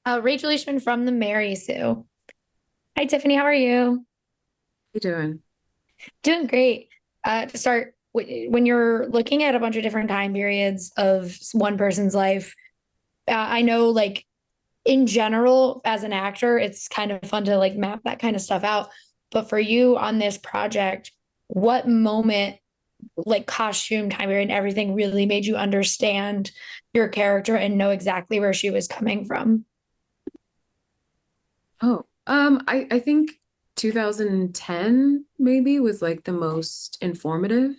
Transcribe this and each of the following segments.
Rachel Leishman from the Mary Sue. Hi, Tiffany. How are you? You doing? Doing great. To start, when you're looking at a bunch of different time periods of one person's life, I know, like, in general, as an actor, it's kind of fun to like map that kind of stuff out. But for you on this project, what moment, like costume, time period, and everything, really made you understand your character and know exactly where she was coming from? I think 2010 maybe was like the most informative,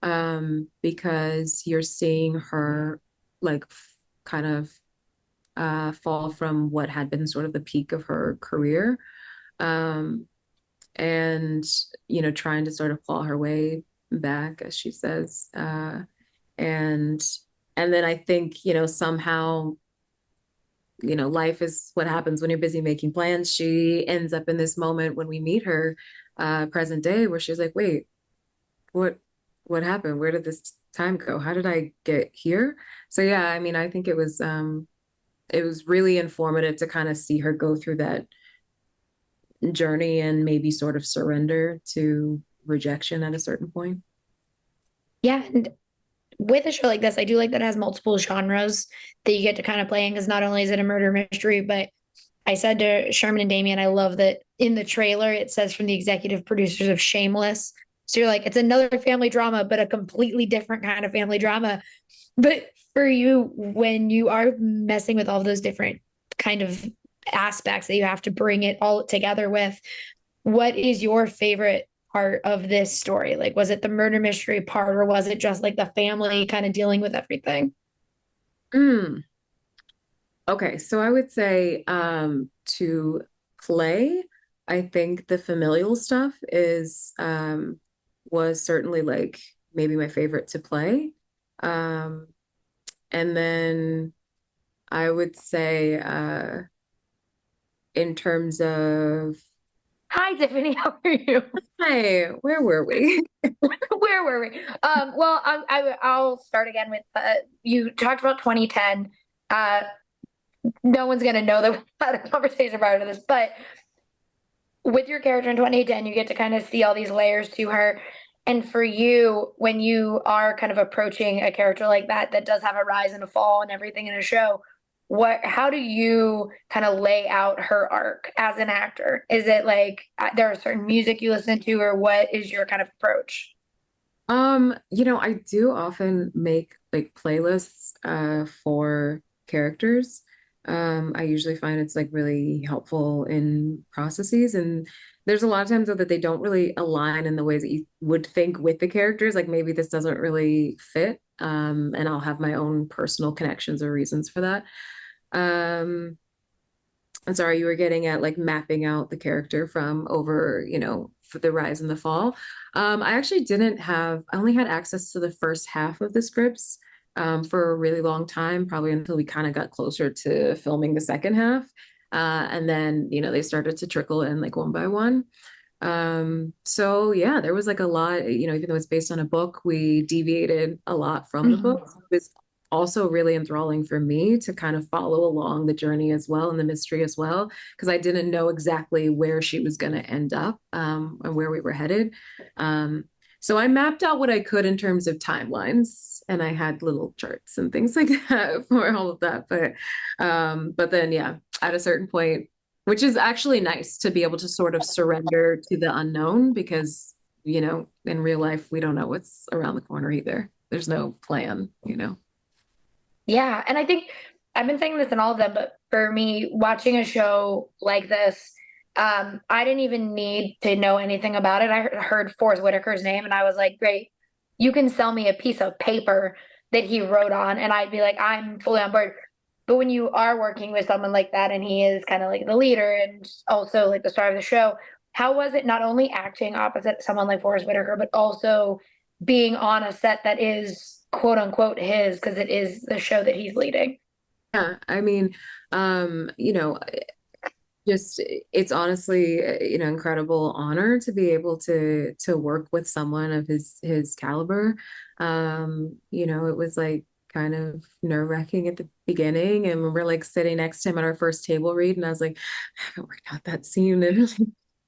because you're seeing her like kind of fall from what had been sort of the peak of her career, um, and trying to sort of claw her way back, as she says, and and then I think somehow life is what happens when you're busy making plans. She ends up in this moment when we meet her, present day, where she's like, wait, what what happened? Where did this time go? How did I get here? So yeah, I mean, I think it was really informative to kind of see her go through that journey and maybe sort of surrender to rejection at a certain point. Yeah, and with a show like this, I do like that it has multiple genres that you get to kind of play in because not only is it a murder mystery, but I said to Sherman and Damien, I love that in the trailer it says from the executive producers of Shameless. So you're like, it's another family drama, but a completely different kind of family drama. But for you, when you are messing with all those different kind of aspects that you have to bring it all together with, what is your favorite part of this story? Like, was it the murder mystery part, or was it just like the family kind of dealing with everything? Mm. Okay, so I would say, to play, I think the familial stuff is was certainly like maybe my favorite to play. Um, and then I would say, in terms of, Hi, Tiffany. How are you? hey, where were we? Where were we? Well, I'll start again with you talked about 2010. Uh, no one's gonna know that we had a conversation prior to this, but with your character in 2010, you get to kind of see all these layers to her. And for you, when you are kind of approaching a character like that, that does have a rise and a fall and everything in a show, how do you kind of lay out her arc as an actor? Is it like there are certain music you listen to, or what is your kind of approach? I do often make like playlists for characters. I usually find it's like really helpful in processes, and there's a lot of times though that they don't really align in the ways that you would think with the characters. Like maybe this doesn't really fit, and I'll have my own personal connections or reasons for that. Um, I'm sorry, you were getting at like mapping out the character from over, for the rise and the fall. I actually didn't have, I only had access to the first half of the scripts, for a really long time, probably until we kind of got closer to filming the second half. And then, they started to trickle in like one by one. So yeah, there was like a lot, even though it's based on a book, we deviated a lot from the book. Mhm. It was also really enthralling for me to kind of follow along the journey as well and the mystery as well, because I didn't know exactly where she was going to end up, and where we were headed. So I mapped out what I could in terms of timelines, and I had little charts and things like that for all of that. But then yeah, at a certain point, which is actually nice to be able to sort of surrender to the unknown, because in real life we don't know what's around the corner either. There's no plan. Yeah, and I think I've been saying this in all of them, but for me, watching a show like this, I didn't even need to know anything about it. I heard Forrest Whitaker's name, and I was like, "Great, you can sell me a piece of paper that he wrote on," and I'd be like, "I'm fully on board." But when you are working with someone like that, and he is kind of like the leader and also like the star of the show, how was it not only acting opposite someone like Forrest Whitaker, but also being on a set that is quote unquote his because it is the show that he's leading. Yeah, I mean, just it's honestly, incredible honor to be able to work with someone of his caliber. It was like kind of nerve-wracking at the beginning. And we're like sitting next to him at our first table read, and I was like, I haven't worked out that scene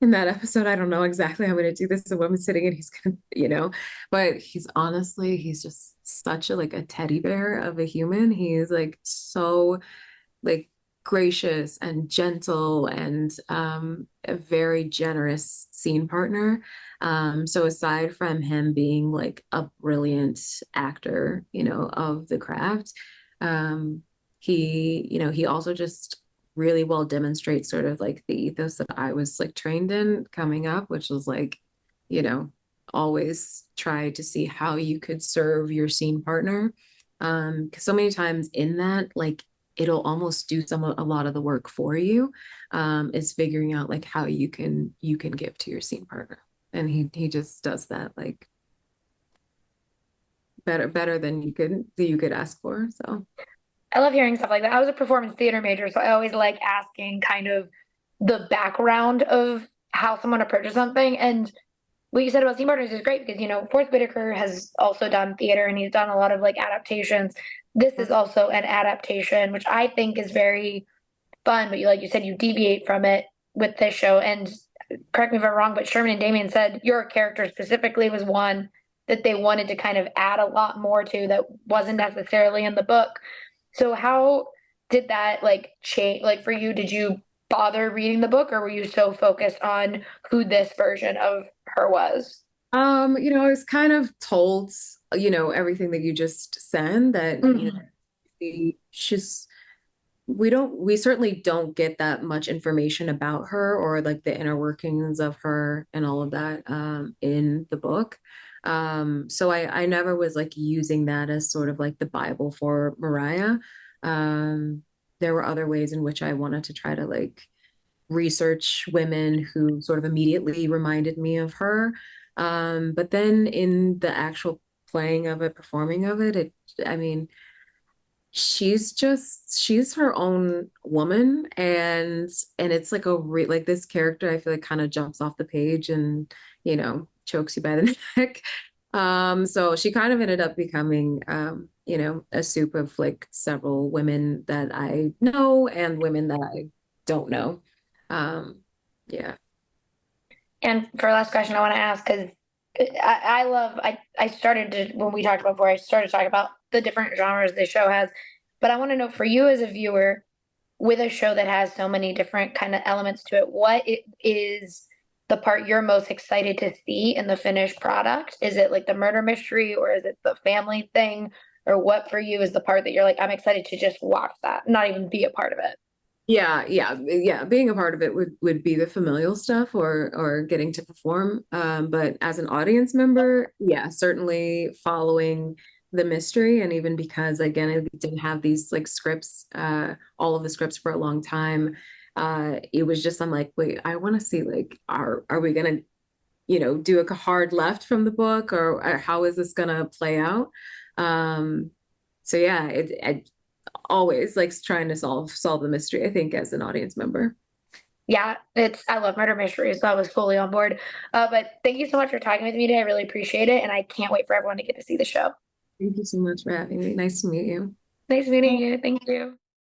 in that episode. I don't know exactly how I'm going to do this. The woman's sitting, and he's gonna, but he's honestly, he's just such a like a teddy bear of a human. He's like so like gracious and gentle and a very generous scene partner. So aside from him being like a brilliant actor, of the craft, he also just really well demonstrates sort of like the ethos that I was like trained in coming up, which was like, you know, always try to see how you could serve your scene partner. Because so many times in that, like it'll almost do a lot of the work for you. Is figuring out like how you can give to your scene partner. And he just does that like better than you could ask for. So I love hearing stuff like that. I was a performance theater major, so I always like asking kind of the background of how someone approaches something. And what you said about scene partners is great because, Forrest Whitaker has also done theater and he's done a lot of like adaptations. This is also an adaptation, which I think is very fun, but like you said, you deviate from it with this show. And correct me if I'm wrong, but Sherman and Damien said your character specifically was one that they wanted to kind of add a lot more to that wasn't necessarily in the book. So how did that like change? Like for you, did you bother reading the book or were you so focused on who this version of her was? I was kind of told, everything that you just said that, Mhm. she's we certainly don't get that much information about her or like the inner workings of her and all of that in the book. So I never was like using that as sort of like the Bible for Mariah. There were other ways in which I wanted to try to like research women who sort of immediately reminded me of her. But then in the actual playing of it, performing of it, I mean, she's her own woman, and it's like like this character I feel like kind of jumps off the page and chokes you by the neck. So she kind of ended up becoming a soup of like several women that I know and women that I don't know. um yeah. And for last question, I want to ask because I love I started to when we talked about before I started talking about the different genres the show has, but I want to know for you as a viewer with a show that has so many different kind of elements to it, what it is the part you're most excited to see in the finished product? Is it like the murder mystery or is it the family thing? Or what for you is the part that you're like, I'm excited to just watch that, not even be a part of it? Yeah. Being a part of it would be the familial stuff or getting to perform. But as an audience member, yeah, certainly following the mystery. And even because again, I didn't have these like scripts, all of the scripts for a long time. It was just I'm like, wait, I want to see like are we gonna, do a hard left from the book or how is this gonna play out? Um, so yeah, it always likes trying to solve the mystery, I think, as an audience member. Yeah, I love murder mysteries, so I was fully on board. But thank you so much for talking with me today. I really appreciate it, and I can't wait for everyone to get to see the show. Thank you so much for having me. Nice to meet you. Nice meeting you. Thank you.